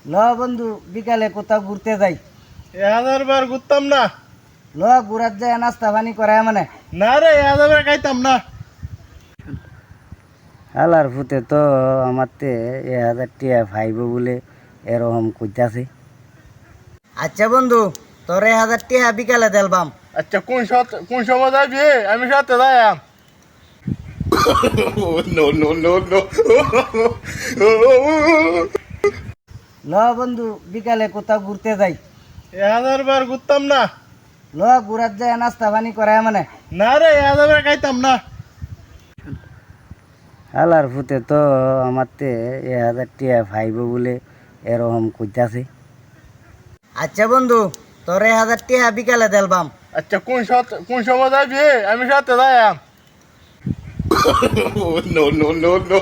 ল বন্ধু বিকালে কোথাও ঘুরতে যাই। 1000 বার ঘুরতাম না। ল ঘুরার যায় নাস্তা পানি করায় মানে। না রে 1000 বার খাইতাম না। হালার ফুতে তো আমার তে 1000 টাকা ভাইব বলে এরকম কইতাছে। আচ্ছা বন্ধু, তোর 1000 টাকা বিকালে দেলবাম। আচ্ছা কোন সময় যাবি? আমি সাথে যাইয়াম। No no no no. ল বন্ধু বিকালে কোথাও ঘুরতে যাই। 1000 বার ঘুরতাম না। ল ঘুরার যায় নাস্তা পানি করায় মানে। না রে 1000 বার খাইতাম না। হালার ফুতে তো আমার তে 1000 টাকা ভাইব বলে এরকম কইতাছে। আচ্ছা বন্ধু, তোর 1000 টাকা বিকালে দেলবাম। আচ্ছা কোন সময় যাবি? আমি সাথে যাইয়াম। No no no no.